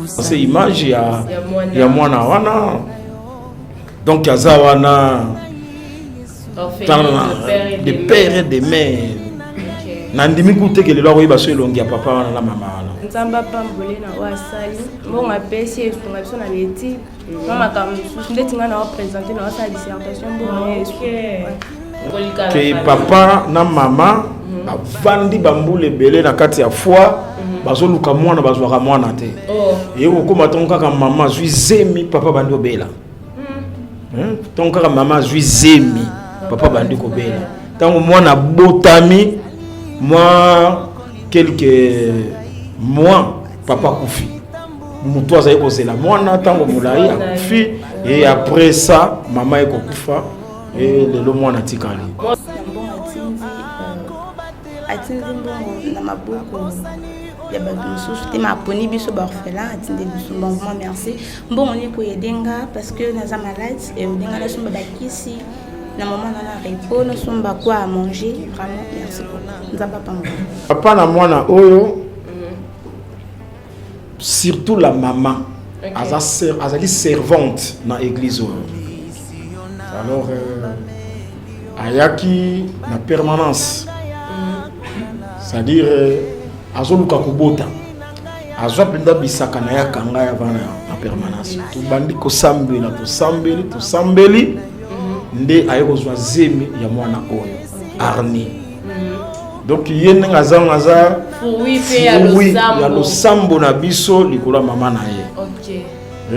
c'est image ya mwana wana donc yaza wana de père et de mère nandimi kutekele lwa koyeba so elongi ya papa wana na mama wana nzamba pambole na wasali mbongo apesi esunga biso na leti mama kamususu ndeti nga na wapresente na wasala dissertation mbongo yesu ke papa na mama bavandi bambula ebele na kati ya foi bazoluka mwana bazwaka mwana te ye kokoma ntongo kaka mama azwi zemi papa bandi obela ntongo kaka mama azwi zemi papa bandi kobela ntango mwana botami moi quelques mois papa kufi mutu azali kozela mwana ntango molai akufi et après ça mama ekokufa et lelo mwana atikali atindi mbongo na maboko ya bato mosusu te maponi biso baorphelin atindi biso bon vraiment merci mbongo ni koyedenga parce que naza malade et odenga nasomba bakisi na maman na repos nasomba quoi à manger vraiment merci beaucoup nzamba pamba papa na mwana oyo surtout la maman azali servante na église oyo alors ayaki na permanence c'est-à-dire azoluka kobota azwa penda bisaka na ya kanga ya bana na permanence tubandi kosambela tosambeli nde aye kozwa zemi ya mwana oyo arni donc yene ngaza fruit pe ya losambo na biso likolo mama na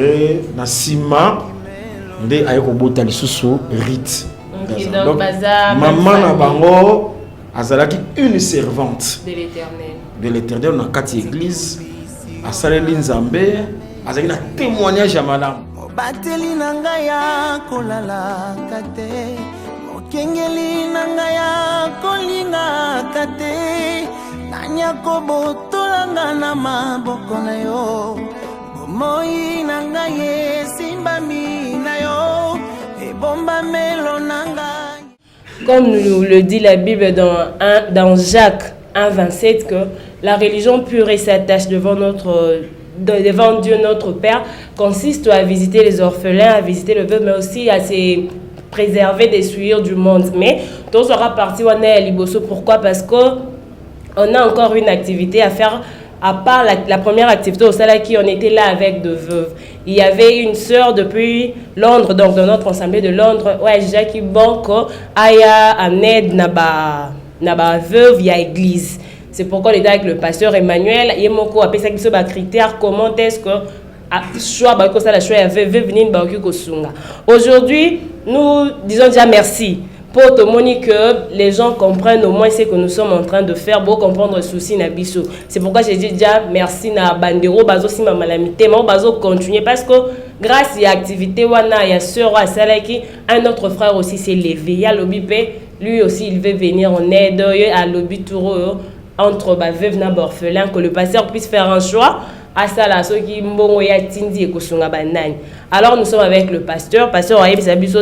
ye na sima nde aye kobota lisusu rite donc mama na bango azalaki une servante de l'éternel na kati église asaleli nzambe azalaki na témoignage ya malamu bateli na ngai ya kolalaka te mokengeli na ngai ya kolingaka te nani akobotolanga na maboko na yo bomoi na ngai esimbami na yo ebombamelo na ngai. Comme nous le dit la Bible dans Jacques 1,27, que la religion pure et s'attache devant Dieu notre Père consiste à visiter les orphelins, à visiter le veuve, mais aussi à se préserver des souillures du monde. Mais tout sera parti on est à Liboso. Pourquoi? Parce qu'on a encore une activité à faire. À part la première activité au Salaki, on était là avec deux veuves. Il y avait une sœur depuis Londres, donc dans notre assemblée de Londres, ouais, Jackie Banco, aya en aide naba veuve, il y a église. C'est pourquoi on était avec le pasteur Emmanuel. Yemoko a pensé que ce critère, comment est-ce que aujourd'hui, nous disons déjà merci. Pour te montrer que les gens comprennent au moins ce que nous sommes en train de faire pour comprendre le souci Nabiso. C'est pourquoi j'ai dit déjà merci na bandero bazo si malamité mais bazo continuer parce que grâce à l'activité wana ya sœur à Salaki un autre frère aussi s'est levé. Il y a l'obipé lui aussi il veut venir en aide à l'obituro entre ba veuve na orphelin que le pasteur puisse faire un choix. Alors nous sommes avec le pasteur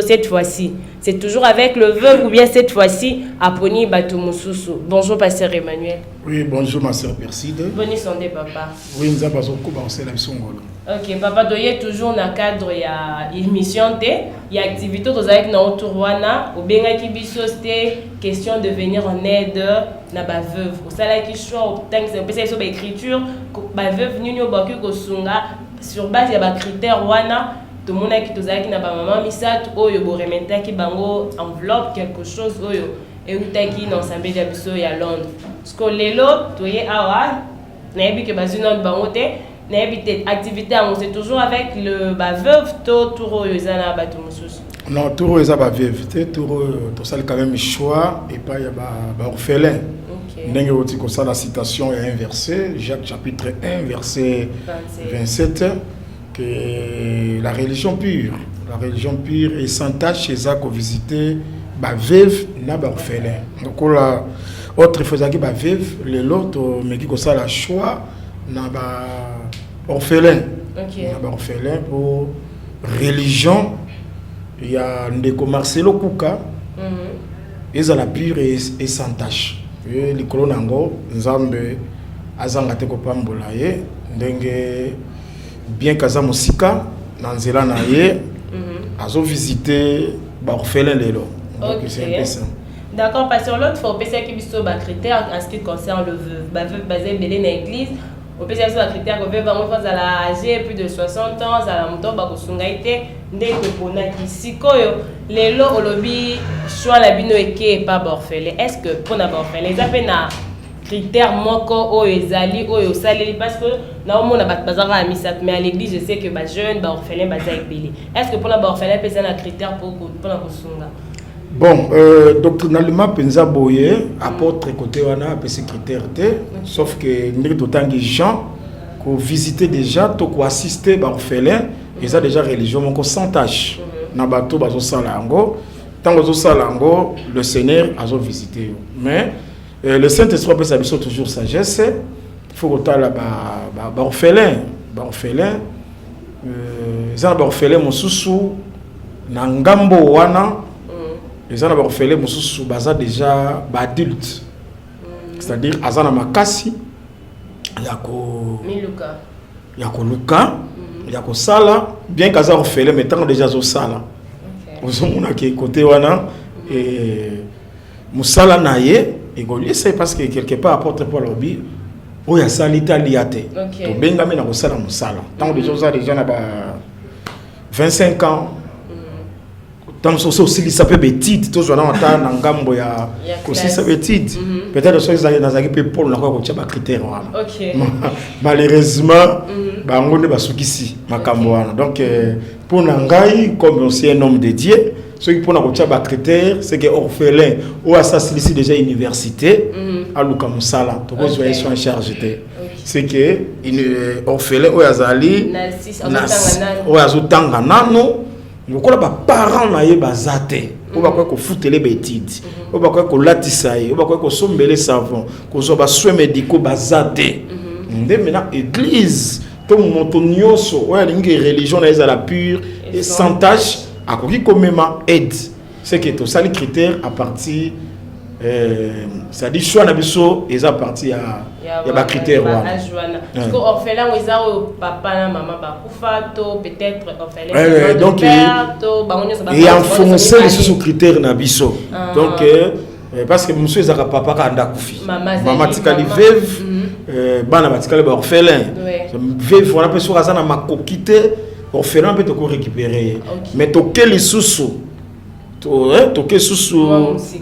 cette fois-ci. C'est toujours avec le veuve ou bien cette fois-ci à Pony Batumususu. Bonjour pasteur Emmanuel. Oui, bonjour ma sœur Perside. Bonne santé papa. Oui, nous avons commencé la songolo. OK, papa doye toujours dans cadre ya émission té, ya activité aux avec na autourwana, ou bien qui biso c'était question de venir en aide na ba veuve. Au sala qui choix au temps c'est peut-être sur écriture ba veuve nyonyo baku ko sunga sur base ya ba critères wana tout le monde qui tozaki na ba maman misat oyo bo rementa ki bango enveloppe quelque chose oyo et utaki dans ensemble ya biso ya Londres. Parce que lelo toye awa na yebi ke bazuna bango té activité c'est toujours avec le veuve touro yozana bato mosusu. Non, touro eza ba veuve te touro to sal quand même choix et pas ya ba orphelin. OK. Ndenge oti ko ça la citation est un verset Jacques chapitre 1 verset 27 que la religion pure et sans tache chez ça qu'on visiter ba veuve na ba orphelin. Donc la autre faisaki ba veuve le lot mais qui ko ça la choix na ba orphelin. OK. Na ba orphelin pour religion il y a ndeko Marcelo Kuka. Ils ont la pure et sans tache. Et les colons nango nzambe azanga te ko pambola ye ndenge bien kaza musika na nzela na ye azo visiter ba orphelin lelo. Donc c'est un peu ça. D'accord, parce que l'autre fois, on peut dire qu'il y a des critères en ce qui concerne le veuve. Basé dans l'église, on peut dire que les critères que veuve va faire à l'âge plus de 60 ans, à la montagne, à la sungaïté, dès que pour si les lots au lobby, soit la bino et pas orphelin. Est-ce que pour la orphelin, les appels na critères moko o ezali o yosaleli parce que na on a bazara à misat mais à l'église je sais que ba jeune ba orphelin ba belé. Est-ce que pour la orphelin peut être un critère pour la sunga? Bon, doctrinalement, Penza Boye apporte côté wana pe secrétaire sauf que nous d'autant de gens qui visiter déjà, to ko assister ba orphelin, ils ont déjà religion mon sans tâche. Na bato bazo salango, tant bazo salango, le Seigneur a visité. Mais le Saint-Esprit peut s'habiller toujours sagesse. Il faut que la ba orphelin, ils ont orphelin mon sousou na ngambo wana. Les gens ont fait les moussous baza déjà adulte, c'est-à-dire azana makasi, yako luka, yako sala, bien qu'azar fait les mettants déjà zo sala. Aux hommes qui côté wana et musala naye et golier c'est parce que quelque part apporte pour l'obi, oh ya salita liate. To benga mena ko sala musala. Tant déjà ça déjà na ba 25 ans. Tant que aussi ça peut être petit, tout ça na ngambo ya aussi ça peut être petit. Peut-être que ça dans un peu pour na ko tchaba critère wana. Malheureusement ba ngone ba sukisi makambo wana. Donc pour nangai comme aussi un homme de Dieu, ce qui pour na ko tchaba critère, c'est que orphelin ou assassiné déjà université à Luka Musala, to ko soyez en charge. C'est que une orphelin ou azali ou azotanga nano. Nous avons des parents qui sont des parents qui foutent les bêtises, qui sont latisaï, qui sont les savons, qui sont des soins médicaux basés. Maintenant, l'église, tout le monde qui religion est la pure et sans tâche, à quoi même aide. C'est que tout ça, les critères à partir, ça dit choix n'abisso et ça partie à la critère. Parce que orphelin, ils ont papa, maman, peut-être orphelin. Donc et enfoncer les sous-critères n'abisso. Donc parce que monsieur Zara papa quand d'akufi. Maman tikali veuve, bana batikali ba orphelin. Veuve on appelle sur azana makokite, orphelin peut te récupérer. Mais to quel sous toke susu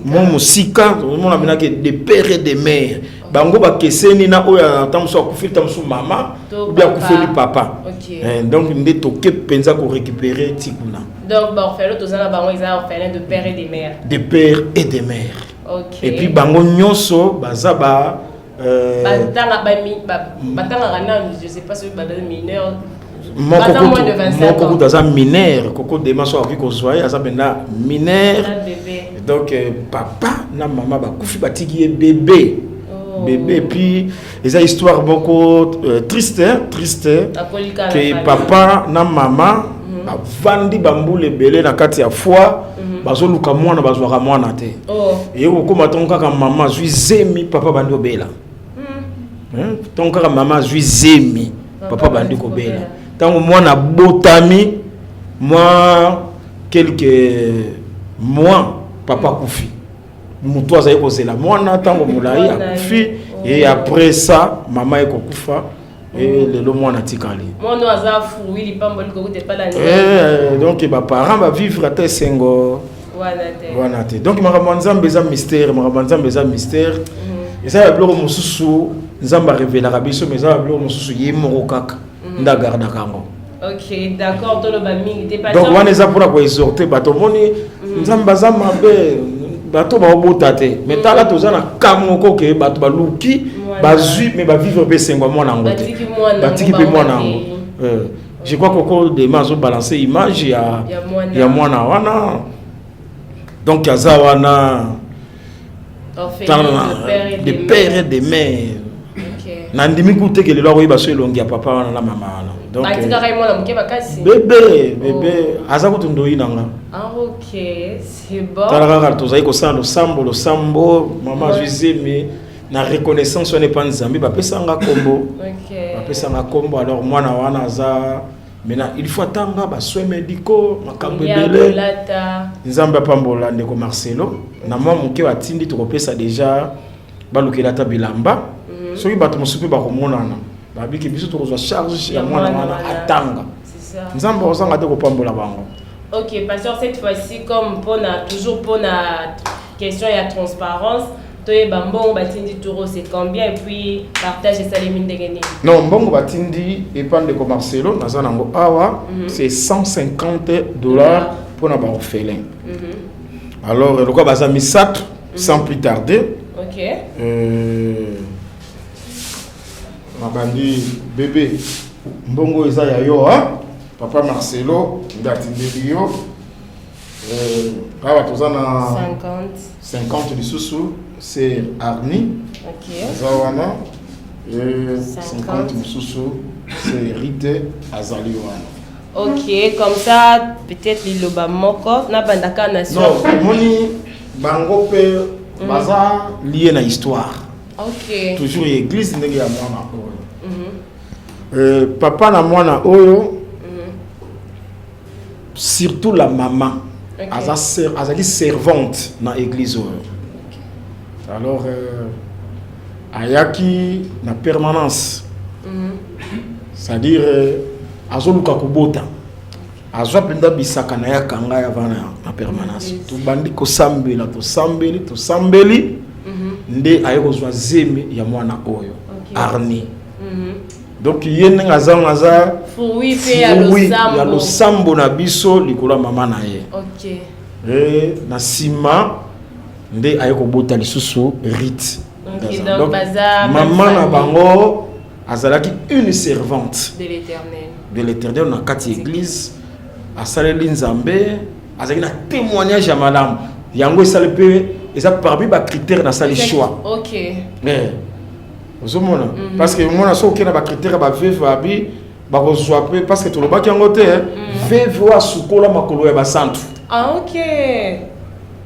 mon musika on a mené des pères et des mères bango ba keseni na oya tamso akufi tamso mama ou bien akufi papa donc ndé toke penza ko récupérer tikuna donc ba orphelin tozana bango ils ont orphelin de pères et des mères et puis bango nyonso baza ba je sais pas si ba mineur. Mon coco dans un mineur, coco de ma soeur qui soit à ça mineur. Donc papa na maman ba kufi batiki bébé. Bébé puis les histoire beaucoup triste que papa na maman vandi bambule belé na kati ya foi bazo luka mwana bazo ka mwana te. Et ko matonka ka maman zui zemi papa bandi obela. Tonka ka maman zui zemi papa bandi ko bela. Tant moi na botami moi quelques mois papa kufi muto azaye kozela mwana tango mulai akufi et après ça maman eko kufa et lelo mwana tikali mwana aza fruit li pamboli ko te pas la donc ba parents va vivre à sengo wana te donc makambo nzambe eza mystère et ça va bloko mususu nzamba révéler biso mais ça va bloko mususu yemoko kaka. Ok, d'accord, tout le baming était pas. Donc, on est là pour exhorter, bateau moni, nzambaza mabe, bateau ba obotate. Mais t'as là tous na kamoko ke bateau baluki, bazui mais ba vivre be sengo mo na ngote. Batiki pe mo na ngo. Je crois qu'au de mazo balancer image ya mwana wana. Donc yaza wana. Des pères et des mères. Nandimi koute ke le loi ba so elongi ya papa wana na mama wana donc bébé aza ko ndo inanga OK c'est bon tala ka to zai ko sando sambo mama zuizemi na reconnaissance on n'est pas nzambe ba pesa nga kombo. OK. Ba pesa nga kombo alors moi na wana za maintenant il faut attendre ba soins médicaux makambo belé. Nzambe pambola ndeko Marcelo na moi moke watindi to kopesa déjà ba lukela ta bilamba. Soki bato mosupe ba komonana. Ba biki biso to kozwa charge ya mwana wana atanga. C'est ça. Nzambe ozanga te kopambola bango. OK, pasteur, cette fois-ci, comme toujours pour la question et la transparence, toi, Bambon Batindi Touro, c'est combien? Et puis, partage ça les mines de gagner. Non, Bongo Batindi et Pan de Marcelo, Nazanango Awa, c'est $150 pour un orphelin. Alors, le cas Baza Misat, sans plus tarder. OK. Mabandi bébé, Bongo Ezaya yo, hein? Papa Marcelo, Batindi yo. Awa tozana 50 du sous c'est Arni. OK. Zawana. 50 du sous c'est Rite Azaliwana. OK, comme ça peut-être l'Iloba Moko na bandaka nation. Non, moni bango pe baza lié na histoire. OK. Toujours église ndenge ya mwana oyo. Papa na mwana oyo. Surtout la maman. Okay. Azali servante dans l'église. Okay. Alors, ayaki na permanence. C'est-à-dire, azoluka kubota. Azwa penda bisaka na yakanga ya vana na permanence. Tu bandi ko sambela, to sambeli. Nde ayeko zwa zeme ya mwana oyo. Arni. Donc yene ngaza oui ya lo sambo na biso likolo mama na ye. OK. Na sima nde ayeko bota lisusu rite. Donc maman na bango azalaki une servante de l'Éternel. De l'Éternel na kati église asaleli nzambe azalaki na témoignage ya malamu. Yango esalepe eza parmi ba critères na sali choix. OK. Parce que moi, je suis un critère de veuve, parce que tout le monde est veuve sukola makolo ya basantu. Ah, OK.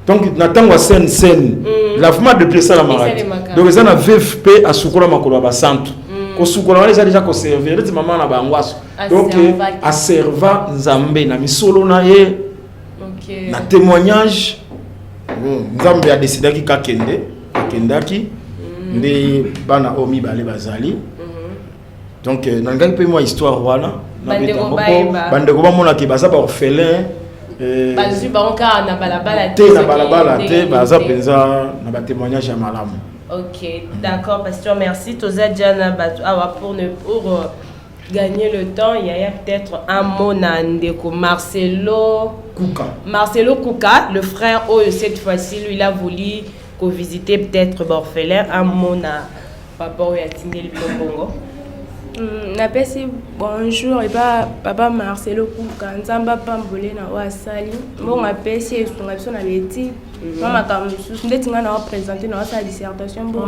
Donc, natangwa scène. La femme de pièce à la marade. Donc, ils ont veuve pe à sukola makolo ya basantu. Ko sukola les a déjà conservé, les maman na bangwaso. Donc, a serva nzambe na misolo na ye. OK. Na témoignage, nzambe a décidé ki kakende, akendaki. Nde bana omi bale bazali. Donc nangai pe moi histoire wana na betamoko bandeko ba mona ki baza ba orphelin bazu ba onka na balabala te baza penza na ba témoignage ya malamu. OK, d'accord pasteur, merci Toza Diana Batu awa pour gagner le temps. Il y a peut-être un mot na ndeko Marcelo Kuka, le frère cette fois-ci lui il a voulu qu'on visiter peut-être l'orphelin, un mot na papa ou Yatindé Bongo. Napesi bonjour et pas papa Marcelo Kuka nzamba pambole na wasali bon apesi esunga biso na beti mama kamusu ndetinga na présenter na sa dissertation bon.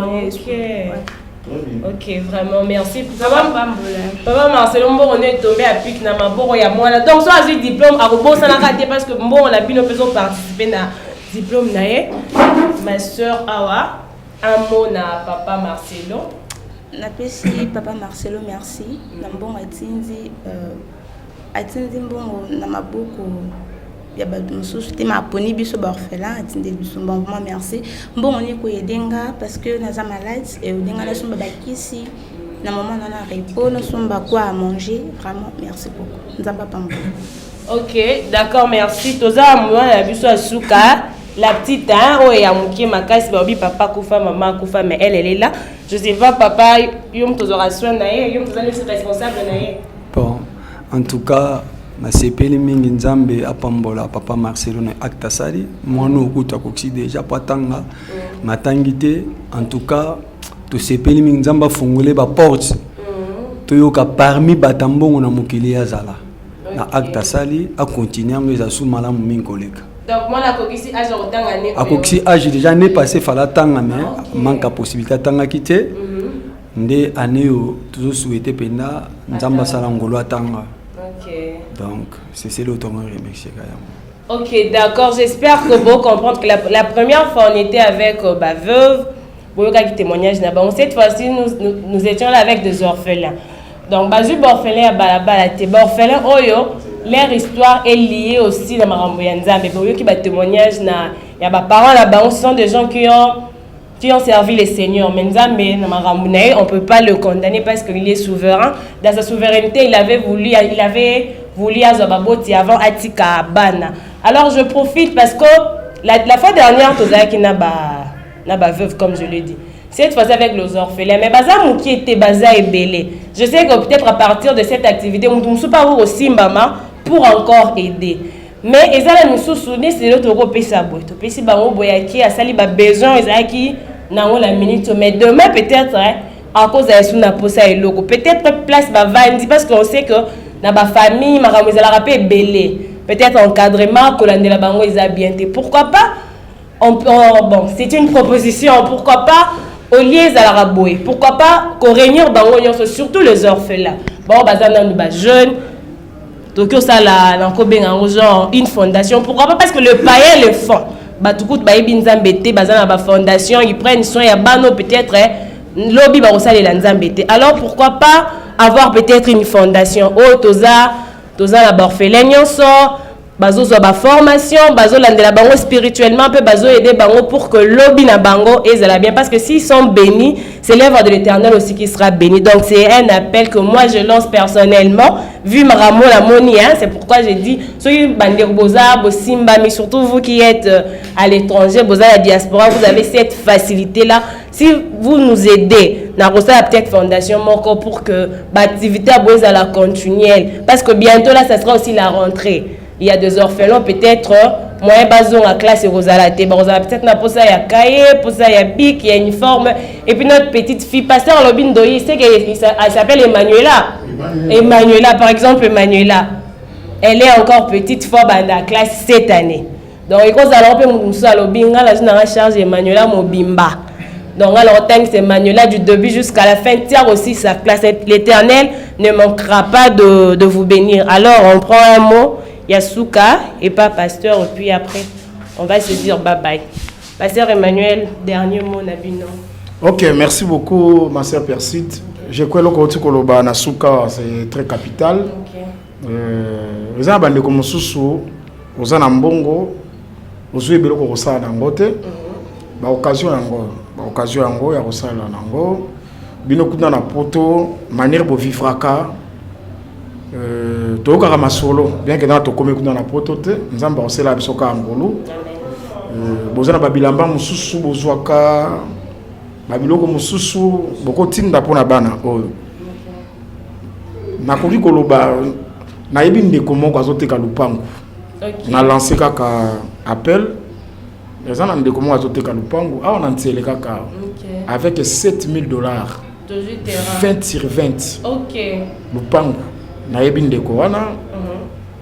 OK, vraiment merci. Papa Marcelo Mbongo on est tombé à pic na maboko ya mwana. Donc so azu diplôme a robosa na kate parce que Mbongo na bino peso participer na diplôme nae. Ma soeur Awa, un mot na papa Marcelo. Napesi papa Marcelo merci. Na mbongo atindi mbongo na maboko ya bato mosusu te maponi biso ba orphelin atindi biso mbongo merci. Mbongo ni ko yedenga parce que naza malade et odenga na somba bakisi na maman na repos na somba quoi à manger. Vraiment merci beaucoup. Nzamba pambo. OK, d'accord, merci. Toza mwa na biso asuka. La petite, hein, oh, et à mon qui m'a cassé, papa koufa, maman koufa, mais elle est là. Je sais pas, papa, yom tos orations naïe, yom tos allez être responsable naïe. Bon, en tout cas, ma sepeli mingi nzambe apambola papa Marcelo na acta sali, moi no kuta koksi déjà patanga, matangité. En tout cas, to sepeli mingi nzamba fongole ba porte. To yoka parmi batambongo na mokili ya zala. Na acta sali a continuer ngeza sous malamu mingi koleka. Donc moi la coquille âge autant année. A coquille âge déjà n'est passé fala tanga mais manque la possibilité tanga quitter. Ndé année toujours souhaité pena nzamba sala ngolo tanga. OK. Donc c'est l'autre remercier quand même. OK, d'accord, j'espère que vous comprenez que la première fois on était avec ba veuve. qui témoignage cette fois-ci nous étions là avec des orphelins. Donc bazu orphelins orphelins oyo leur histoire est liée aussi dans marambo ya Nzambe boyo qui ba témoignage na ya ba parents là-bas, ce sont des gens qui ont servi les seigneurs. Mais Nzambe na marambo na on peut pas le condamner parce qu'il est souverain. Dans sa souveraineté, il avait voulu azobaboti avant atika bana. Alors je profite parce que la fois dernière tozaki na ba veuve comme je l'ai dit. Cette fois avec les orphelins, mais baza qui était baza et belé. Je sais que peut-être à partir de cette activité, on ne peut pas aussi maman pour encore aider. Mais ezala nous souvenir c'est l'autre européen sabo. To pesi bango boyaki asali ba besoin ezaki nango la minute mais demain peut-être à cause de suna posa et logo peut-être place ba vandi parce qu'on sait que dans ba famille makambo ezala rapé belé. Peut-être encadrement kolandela bango eza bien. Pourquoi pas bon, c'est une proposition, pourquoi pas au lieu à la raboué, pourquoi pas qu'on réunir bango surtout les orphelins. Bon bazana nous ba jeunes Tokyo ça là genre une fondation, pourquoi pas parce que le païen le font. Ba tout coup ba ibinzambete bazana ba fondation, ils prennent soin ya bano peut-être lobby ba osale la nzambete. Alors pourquoi pas avoir peut-être une fondation toza la orphelin nyonso bazo zo ba formation bazo landela bango spirituellement peu bazo aider bango pour que lobby na bango ezala bien parce que s'ils sont bénis c'est l'œuvre de l'Éternel aussi qui sera béni. Donc c'est un appel que moi je lance personnellement vu ma ramo la moni c'est pourquoi j'ai dit soyez bandir boza bosimba mais surtout vous qui êtes à l'étranger boza la diaspora vous avez cette facilité là si vous nous aidez na rosa peut-être fondation moko pour que l'activité à boza la continuelle parce que bientôt là ça sera aussi la rentrée. Il y a des orphelins peut-être moyen bazon à classe et rosala peut-être na posa ya cahier posa ya bic ya uniforme et puis notre petite fille pasteur Lobindoyi c'est qu'elle s'appelle Emmanuela par exemple. Emmanuela elle est encore petite fois dans la classe cette année donc il cause alors peut musa lobinga la jeune charge Emmanuela mobimba donc alors tant que c'est Emmanuela du début jusqu'à la fin tient aussi sa classe. L'Éternel ne manquera pas de vous bénir. Alors on prend un mot Yasuka et pas pasteur, et puis après, on va se dire bye bye. Pasteur Emmanuel, dernier mot, Nabino. Ok, merci beaucoup, ma sœur Perside. Je crois que le Koloba Nasuka, c'est très capital. Vous avez bandé comme Soussou, vous avez un bongo, vous avez un ça dans côté. Occasion yango ya kosala nango. Bino kuna na poto, manière de vivre toka kama solo bien que dans to comme kuna na protote nzamba osela bisoka ngolo bozana babilamba mususu bozwaka babiloko mususu boko tinda pona bana oyo nakoki koloba na yebi ndeko moko azoteka lupango na lancer kaka appel ezana ndeko moko azoteka lupango awa na ntele kaka avec $7,000 20 sur 20 lupango na yebi ndeko wana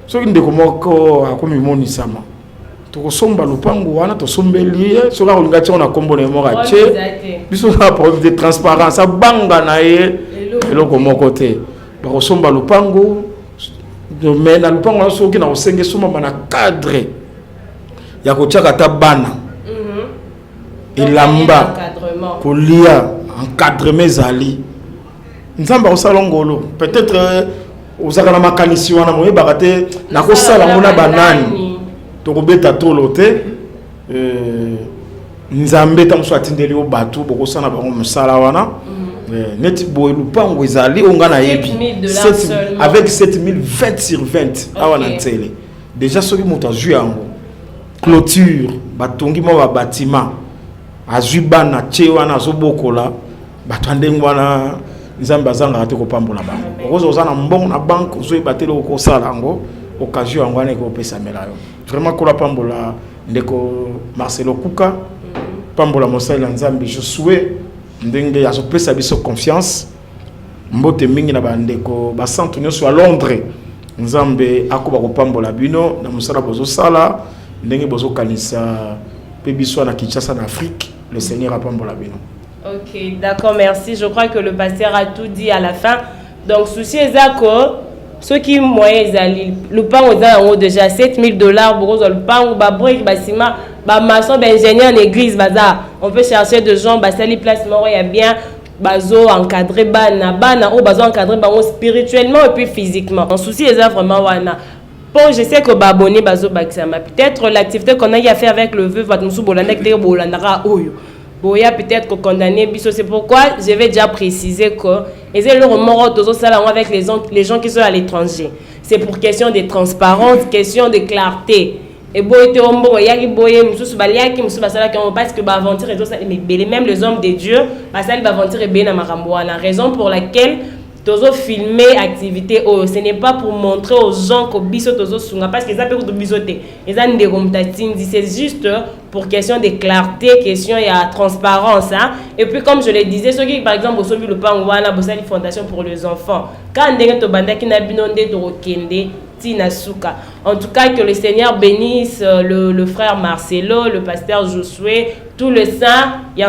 soki ndeko moko akomi moni sama tokosomba lupango wana tosombeli soki akolinga tia na kombo na moko atie biso na problème de transparence abanga na ye eloko moko te bakosomba lupango mais na lupango wana soki na kosenge somba na cadre ya kotiaka ta bana elamba kolia encadrement ezali nzamba osala ngolo peut-être osaka na makanisi wana moye bakate na kosala mona banani tokobeta tolo te nzambe ta muso atindeli o batu bokosana bango musala wana net boy lupango ezali onga na yebi avec 7,000 20 sur 20 awana ntele déjà soki moto azui yango clôture batongi mo ba bâtiment azui bana che wana azobokola bato ndengo wana nzamba zanga te ko pambola bango okozo ozana mbongo na banque ozoyi batelo ko sala ngo occasion yango ane ko pesa melayo vraiment ko la pambola ndeko Marcelo Kuka pambola mosala nzambi je souhaite ndenge ya so pesa biso confiance mbote mingi na bandeko ba centre nyonso à Londres nzambe akoba ko pambola bino na mosala bozo sala ndenge bozo kanisa pe biso na Kinshasa na Afrique le Seigneur a pambola bino. Ok, d'accord, merci. Je crois que le pasteur a tout dit à la fin. Donc, souci ezako, ceux qui moyens ezali, le pan aux déjà $7,000, beaucoup le pan ou ba brique, ba ciment, ba maçon, ba ingénieur en église, baza. on peut chercher des gens, basali place mort, il y a bien, bazo encadré, bana, ou bazo encadré, spirituellement et puis physiquement. En souci, les vraiment, wana. Bon, je sais que baboni bazo baksama. Peut-être l'activité qu'on a y a fait avec le vœu, vatmusu bolanek te bolandara oyo. Boya peut-être que condamné biso, c'est pourquoi je vais déjà préciser que et c'est le remords de ça avec les gens qui sont à l'étranger. C'est pour question de transparence, question de clarté. Et boyete ombo yaki boye mususu baliaki mususu basala ki on parce que ba aventure et tout ça mais même les hommes de Dieu basali ba aventure et bena makambo wana, raison pour laquelle tozo filmer activité ce n'est pas pour montrer aux gens que biso tozo sunga parce que ça peut bisoter les an de komtatindi, c'est juste pour question de clarté, question et transparence hein? Et puis comme je le disais ceux qui par exemple osobi le pan wana bosali fondation pour les enfants quand ndenge to bandaki na binonde to kende Tinasuka. En tout cas, que le Seigneur bénisse le frère Marcelo, le pasteur Josué, tout le saint, il y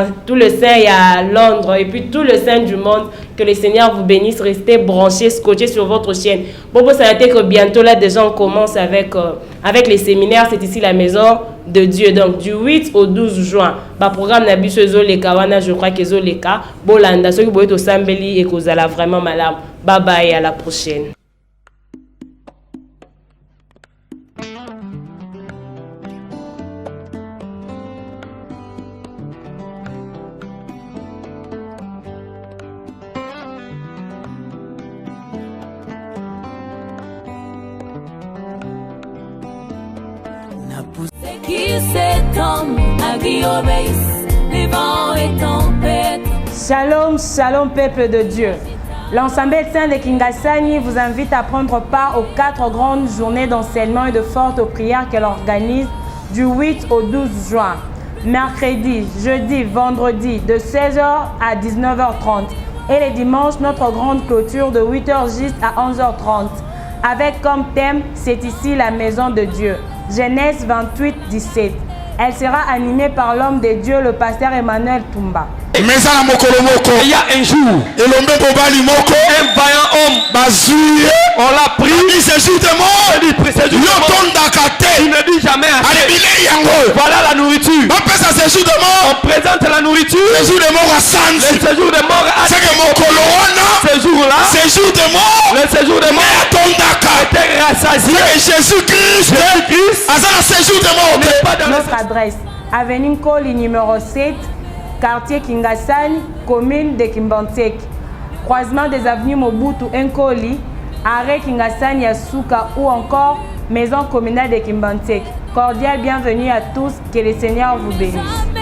a Londres et puis tout le saint du monde. Que le Seigneur vous bénisse. Restez branchés, scotchés sur votre chaîne. Bon, ça a été que bientôt là, déjà on commence avec les séminaires. C'est ici la maison de Dieu. Donc du 8 au 12 juin. Bah programme Nabiso Leka wana, je crois que Leka. Bolanda, ceux qui boit au Sambeli et Kozala vraiment malade. Bye bye, à la prochaine. Shalom, shalom peuple de Dieu. L'ensemble saint de Kingasani vous invite à prendre part aux 4 grandes journées d'enseignement et de fortes prières qu'elle organise du 8 au 12 juin. Mercredi, jeudi, vendredi de 16h à 19h30 et les dimanches notre grande clôture de 8h juste à 11h30 avec comme thème c'est ici la maison de Dieu. Genèse 28, 17. Elle sera animée par l'homme de Dieu, le pasteur Emmanuel Tumba. Il y a un jour, un vaillant homme, on l'a pris, il se joue de mort, il ne dit jamais assez. Voilà la nourriture. On présente la nourriture. Le séjour de mort à Sans. Le séjour de mort à ce jour-là, le séjour de mort était rassasié. Jésus-Christ, séjour de mort. Notre adresse, avenue Nkoli numéro 7, quartier Kingasani, commune de Kimbantek. Croisement des avenues Mobutu Nkoli, arrêt Kingasani Yasuka ou encore maison communale de Kimbantek. Cordial bienvenue à tous, que le Seigneur vous bénisse.